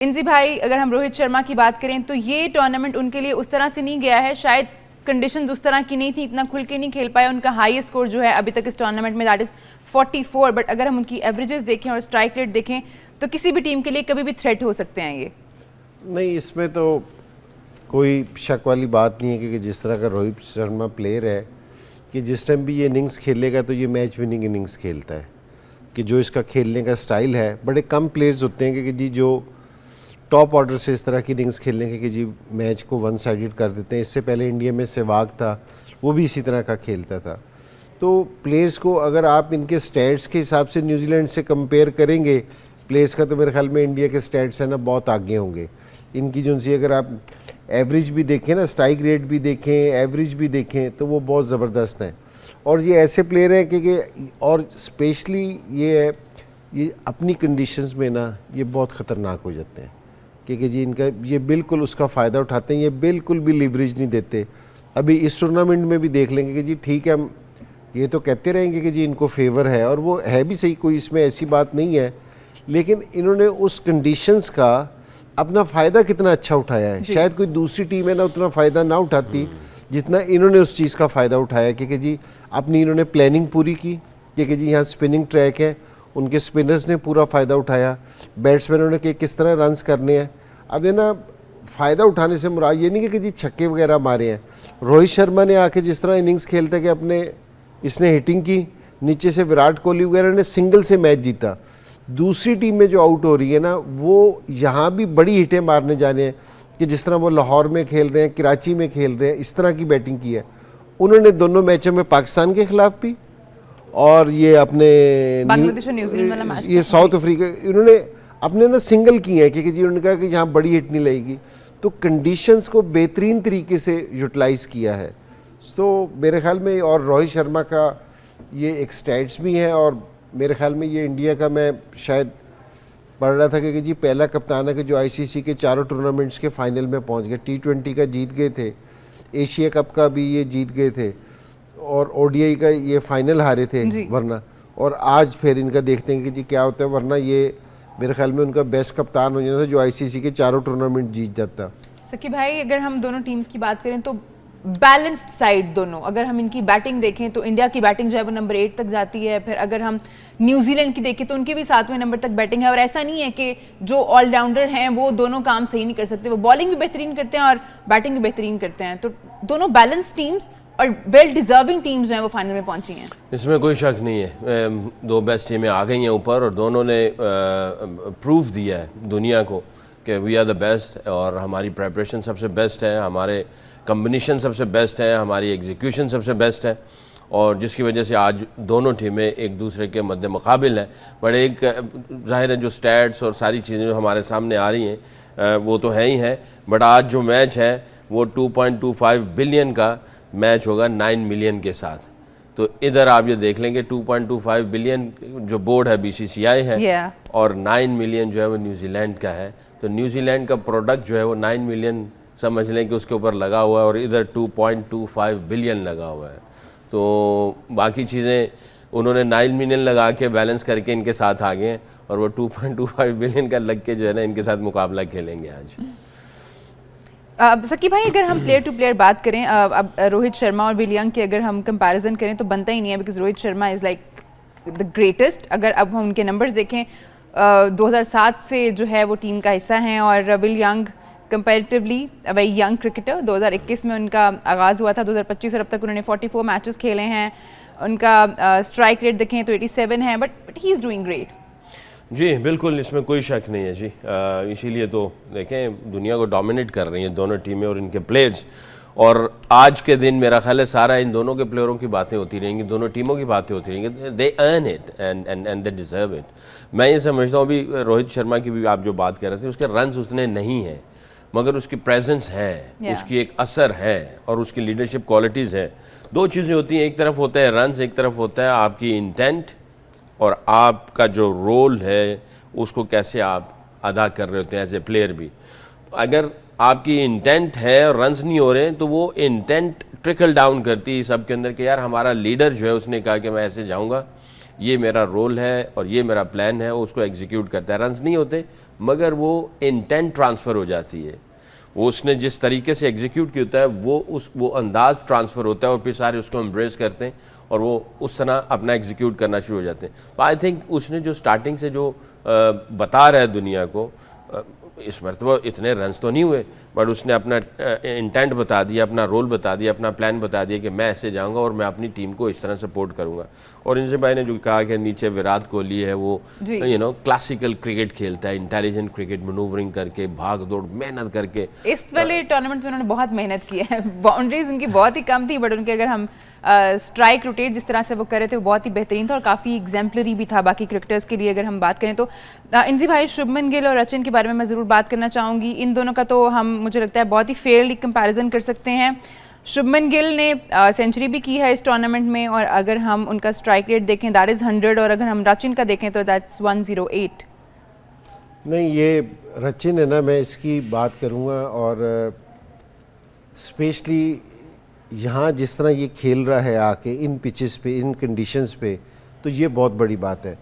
इंजी भाई, अगर हम रोहित शर्मा की बात करें तो ये टूर्नामेंट उनके लिए उस तरह से नहीं गया है, शायद कंडीशंस उस तरह की नहीं थी, इतना खुल के नहीं खेल पाए। उनका हाईएस्ट स्कोर जो है अभी तक इस टूर्नामेंट में दैट इज 44, बट अगर हम उनकी एवरेजेस देखें और स्ट्राइक रेट देखें तो किसी भी टीम के लिए कभी भी थ्रेट हो सकते हैं ये। नहीं, इसमें तो कोई शक वाली बात नहीं है कि जिस तरह का रोहित शर्मा प्लेयर है कि जिस टाइम भी ये इनिंग्स खेलेगा तो ये मैच विनिंग इनिंग्स खेलता है, कि जो इसका खेलने का स्टाइल है। बड़े कम प्लेयर्स होते हैं कि जी जो टॉप ऑर्डर से इस तरह की इनिंग्स खेलने के कि जी मैच को वन साइडेड कर देते हैं। इससे पहले इंडिया में सहवाग था, वो भी इसी तरह का खेलता था। तो प्लेयर्स को अगर आप इनके स्टैट्स के हिसाब से न्यूजीलैंड से कंपेयर करेंगे प्लेयर्स का, तो मेरे ख्याल में इंडिया के स्टैट्स हैं ना बहुत आगे होंगे इनकी। जो सी अगर आप एवरेज भी देखें ना, स्ट्राइक रेट भी देखें, एवरेज भी देखें, तो वो बहुत ज़बरदस्त हैं। और ये ऐसे प्लेयर हैं कि और स्पेशली ये अपनी कंडीशंस में ना ये बहुत ख़तरनाक हो जाते हैं, क्योंकि जी इनका ये बिल्कुल उसका फ़ायदा उठाते हैं, ये बिल्कुल भी लीवरेज नहीं देते। अभी इस टूर्नामेंट में भी देख लेंगे कि जी ठीक है, हम ये तो कहते रहेंगे कि जी इनको फेवर है, और वो है भी सही, कोई इसमें ऐसी बात नहीं है, लेकिन इन्होंने उस कंडीशंस का अपना फ़ायदा कितना अच्छा उठाया है। शायद कोई दूसरी टीम है ना उतना फ़ायदा ना उठाती जितना इन्होंने उस चीज़ का फ़ायदा उठाया, क्योंकि जी अपनी इन्होंने प्लानिंग पूरी की, क्योंकि जी यहाँ स्पिनिंग ट्रैक है, उनके स्पिनर्स ने पूरा फ़ायदा उठाया, बैट्समैनों ने कि किस तरह रन्स करने हैं। अब ये ना फ़ायदा उठाने से मुराद ये नहीं कि जी छक्के वगैरह मारे हैं। रोहित शर्मा ने आके जिस तरह इनिंग्स खेलते कि अपने इसने हिटिंग की, नीचे से विराट कोहली वगैरह ने सिंगल से मैच जीता। दूसरी टीम में जो आउट हो रही है ना, वो यहाँ भी बड़ी हिटें मारने जाने हैं, कि जिस तरह वो लाहौर में खेल रहे हैं, कराची में खेल रहे हैं, इस तरह की बैटिंग की है उन्होंने दोनों मैचों में, पाकिस्तान के खिलाफ भी और ये अपने बांग्लादेश और न्यूजीलैंड वाला मैच, ये साउथ अफ्रीका, इन्होंने अपने ना सिंगल किए हैं, क्योंकि जी उन्होंने कहा कि यहाँ बड़ी हिट नहीं लगेगी। तो कंडीशंस को बेहतरीन तरीके से यूटिलाइज़ किया है। सो मेरे ख्याल में, और रोहित शर्मा का ये एक स्टैट्स भी हैं, और मेरे ख्याल में ये इंडिया का, मैं शायद पढ़ रहा था कि जी पहला कप्तान है कि जो आईसीसी के चारों टूर्नामेंट्स के फाइनल में पहुंच गए। T20 का जीत गए थे, एशिया कप का भी ये जीत गए थे, और ओडीआई का ये फाइनल हारे थे वरना, और आज फिर इनका देखते हैं कि जी क्या होता है। वरना ये मेरे ख्याल में उनका बेस्ट कप्तान हो जाता था जो आईसीसी के चारों टूर्नामेंट जीत जाता। सकी भाई, अगर हम दोनों टीम्स की बात करें तो बैलेंस्ड साइड दोनों, अगर हम इनकी बैटिंग देखें तो इंडिया की बैटिंग जो है वो नंबर 8 तक जाती है। फिर अगर हम न्यूजीलैंड की देखें तो उनकी भी 7वें नंबर तक बैटिंग है। और ऐसा नहीं है कि जो ऑलराउंडर हैं वो दोनों काम सही नहीं कर सकते, वो बॉलिंग भी बेहतरीन करते हैं और बैटिंग भी बेहतरीन करते हैं। तो दोनों बैलेंस टीम्स और वेल डिजर्विंग टीम्स जो हैं वो फाइनल में पहुंची हैं, इसमें कोई शक नहीं है। दो बेस्ट टीमें आ गई हैं ऊपर, और दोनों ने प्रूफ दिया है दुनिया को कि वी आर द बेस्ट, और हमारी प्रेपरेशन सबसे बेस्ट है, हमारे कम्बिनेशन सबसे बेस्ट है, हमारी एग्जीक्यूशन सबसे बेस्ट है, और जिसकी वजह से आज दोनों टीमें एक दूसरे के मद्दे मुकाबिल हैं। बट एक ज़ाहिर है जो स्टैट्स और सारी चीज़ें जो हमारे सामने आ रही हैं वो तो है ही है, बट आज जो मैच है वो 2.25 बिलियन का मैच होगा 9 मिलियन के साथ। तो इधर आप ये देख लेंगे 2.25 बिलियन जो बोर्ड है BCCI है, और 9 मिलियन जो है वो न्यूजीलैंड का है। तो न्यूजीलैंड का प्रोडक्ट जो है वो 9 मिलियन समझ लें कि उसके ऊपर लगा हुआ है, और इधर 2.25 बिलियन लगा हुआ है। तो बाकी चीज़ें उन्होंने 9 मिलियन लगा के बैलेंस करके इनके साथ आ गए हैं, और वो 2.25 बिलियन का लग के जो है ना इनके साथ मुकाबला खेलेंगे आज। सकी भाई, अगर हम प्लेयर टू प्लेयर बात करें, अब रोहित शर्मा और विल यंग की अगर हम कंपैरिजन करें तो बनता ही नहीं है, because Rohit Sharma is like the greatest. अगर अब हम उनके नंबर्स देखें 2007 से जो है वो टीम का हिस्सा हैं, और will young comparatively very young cricketer. 2021 में उनका आगाज़ हुआ था, 2025 और अब तक उन्होंने 44 मैचेस खेले हैं। उनका स्ट्राइक रेट देखें तो 87 है, but he is doing great. जी बिल्कुल, इसमें कोई शक नहीं है जी। इसीलिए तो देखें दुनिया को डोमिनेट कर रही हैं दोनों टीमें और इनके प्लेयर्स, और आज के दिन मेरा ख्याल है सारा इन दोनों के प्लेयरों की बातें होती रहेंगी, दोनों टीमों की बातें होती रहेंगी। They earn it and they deserve it. मैं ये समझता हूँ, अभी रोहित शर्मा की भी आप जो बात कर रहे थे, उसके रन्स उतने नहीं हैं, मगर उसकी प्रेजेंस है, उसकी एक असर है, और उसकी लीडरशिप क्वालिटीज़ है। दो चीज़ें होती हैं, एक तरफ होता है रन्स, एक तरफ होता है आपकी इंटेंट, और आपका जो रोल है उसको कैसे आप अदा कर रहे होते हैं एज ए प्लेयर भी। अगर आपकी इंटेंट है और रन्स नहीं हो रहे हैं, तो वो इंटेंट ट्रिकल डाउन करती है सबके अंदर कि यार हमारा लीडर जो है उसने कहा कि मैं ऐसे जाऊंगा, ये मेरा रोल है और ये मेरा प्लान है, उसको एग्जीक्यूट करता है। रन्स नहीं होते, मगर वो इंटेंट ट्रांसफ़र हो जाती है, वो उसने जिस तरीके से एग्जीक्यूट किया होता है वो अंदाज ट्रांसफ़र होता है और फिर सारे उसको एम्ब्रेस करते हैं और वो उस तरह अपना एग्जीक्यूट करना शुरू हो जाते हैं। तो आई थिंक उसने जो स्टार्टिंग से जो बता रहा है दुनिया को, इस मरतबा इतने रन्स तो नहीं हुए बट उसने अपना इंटेंट बता दिया, अपना रोल बता दिया, अपना प्लान बता दिया कि मैं ऐसे जाऊंगा और मैं अपनी टीम को इस तरह सपोर्ट करूंगा। और इनसे भाई ने जो कहा कि नीचे विराट कोहली है, वो क्लासिकल क्रिकेट खेलता है, इंटेलिजेंट क्रिकेट, मनूवरिंग करके, भाग दौड़, मेहनत करके। इस वाले टूर्नामेंट में उन्होंने बहुत मेहनत की है, बाउंड्रीज उनकी बहुत ही कम थी बट उनके अगर हम स्ट्राइक रोटेट जिस तरह से वो कर रहे थे वो बहुत ही बेहतरीन था और काफ़ी एग्जाम्पलरी भी था बाकी क्रिकेटर्स के लिए। अगर हम बात करें तो इंजी भाई, शुभमन गिल और रचिन के बारे में मैं ज़रूर बात करना चाहूँगी। इन दोनों का तो हम, मुझे लगता है, बहुत ही फेयरली कंपैरिजन कर सकते हैं। शुभमन गिल ने सेंचुरी भी की है इस टूर्नामेंट में और अगर हम उनका स्ट्राइक रेट देखें दैट इज़ 100 और अगर हम रचिन का देखें तो दैट्स 108। नहीं, ये रचिन है ना, मैं इसकी बात करूँगा और स्पेशली यहाँ जिस तरह ये खेल रहा है आके इन पिचेस पे, इन कंडीशंस पे, तो ये बहुत बड़ी बात है।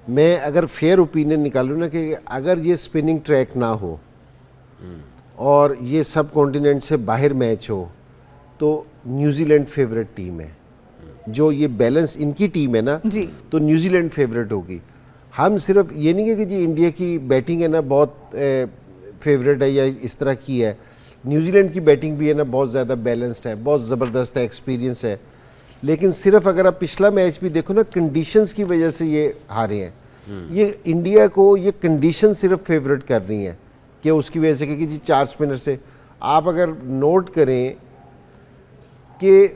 मैं अगर फेयर ओपिनियन निकालूँ ना कि अगर ये स्पिनिंग ट्रैक ना हो और ये सब कॉन्टिनेंट से बाहर मैच हो तो न्यूजीलैंड फेवरेट टीम है। जो ये बैलेंस इनकी टीम है ना जी, तो न्यूजीलैंड फेवरेट होगी। हम सिर्फ ये नहीं है कि जी इंडिया की बैटिंग है ना बहुत फेवरेट है या इस तरह की है, न्यूजीलैंड की बैटिंग भी है ना बहुत ज़्यादा बैलेंस्ड है, बहुत ज़बरदस्त है, एक्सपीरियंस है। लेकिन सिर्फ अगर आप पिछला मैच भी देखो ना, कंडीशंस की वजह से ये हारे हैं। ये इंडिया को ये कंडीशन सिर्फ फेवरेट कर रही हैं कि उसकी वजह से कि जी 4 स्पिनर से आप अगर नोट करें कि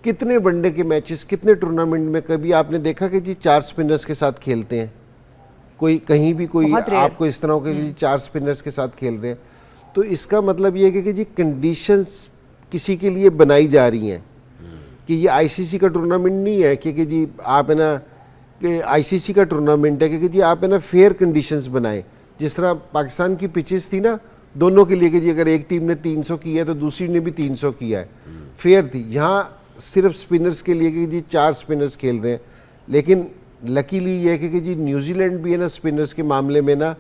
कितने वनडे के मैचेस, कितने टूर्नामेंट में कभी आपने देखा कि जी 4 स्पिनर्स के साथ खेलते हैं? कोई कहीं भी कोई आपको इस तरह के जी 4 स्पिनर्स के साथ खेल रहे हैं? तो इसका मतलब ये है कि जी कंडीशंस किसी के लिए बनाई जा रही हैं कि ये आईसीसी का टूर्नामेंट नहीं है कि जी आप है ना, कि आईसीसी का टूर्नामेंट है कि जी आप है ना फेयर कंडीशंस बनाएं। जिस तरह पाकिस्तान की पिचेस थी ना दोनों के लिए कि जी अगर एक टीम ने 300 किया है तो दूसरी ने भी 300 किया है, फेयर थी। यहाँ सिर्फ स्पिनर्स के लिए कि जी 4 स्पिनर्स खेल रहे हैं। लेकिन लकीली ये है कि जी न्यूजीलैंड भी है ना स्पिनर्स के मामले में ना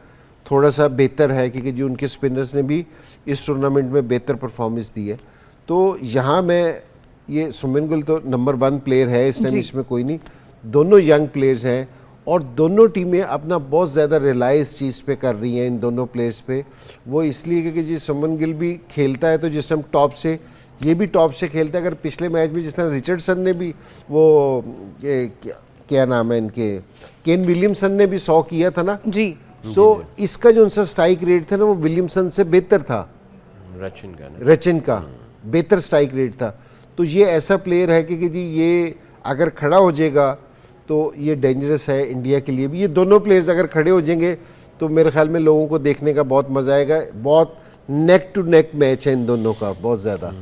थोड़ा सा बेहतर है क्योंकि जो उनके स्पिनर्स ने भी इस टूर्नामेंट में बेहतर परफॉर्मेंस दी है। तो यहाँ मैं ये शुभमन गिल तो नंबर 1 प्लेयर है इस टाइम, इसमें कोई नहीं, दोनों यंग प्लेयर्स हैं और दोनों टीमें अपना बहुत ज़्यादा रिलाई इस चीज़ पे कर रही हैं इन दोनों प्लेयर्स पे। वो इसलिए क्योंकि जी शुभमन गिल भी खेलता है तो जिस टाइम टॉप से, ये भी टॉप से खेलता है। अगर पिछले मैच में जिस तरह रिचर्डसन ने भी वो क्या नाम है इनके, केन विलियमसन ने भी 100 किया था ना जी, इसका जो उनका स्ट्राइक रेट था ना वो विलियमसन से बेहतर था, रचिन का बेहतर स्ट्राइक रेट था। तो ये ऐसा प्लेयर है कि जी ये अगर खड़ा हो जाएगा तो ये डेंजरस है इंडिया के लिए भी। ये दोनों प्लेयर्स अगर खड़े हो जाएंगे तो मेरे ख्याल में लोगों को देखने का बहुत मजा आएगा। बहुत नेक टू नेक मैच है इन दोनों का, बहुत ज़्यादा।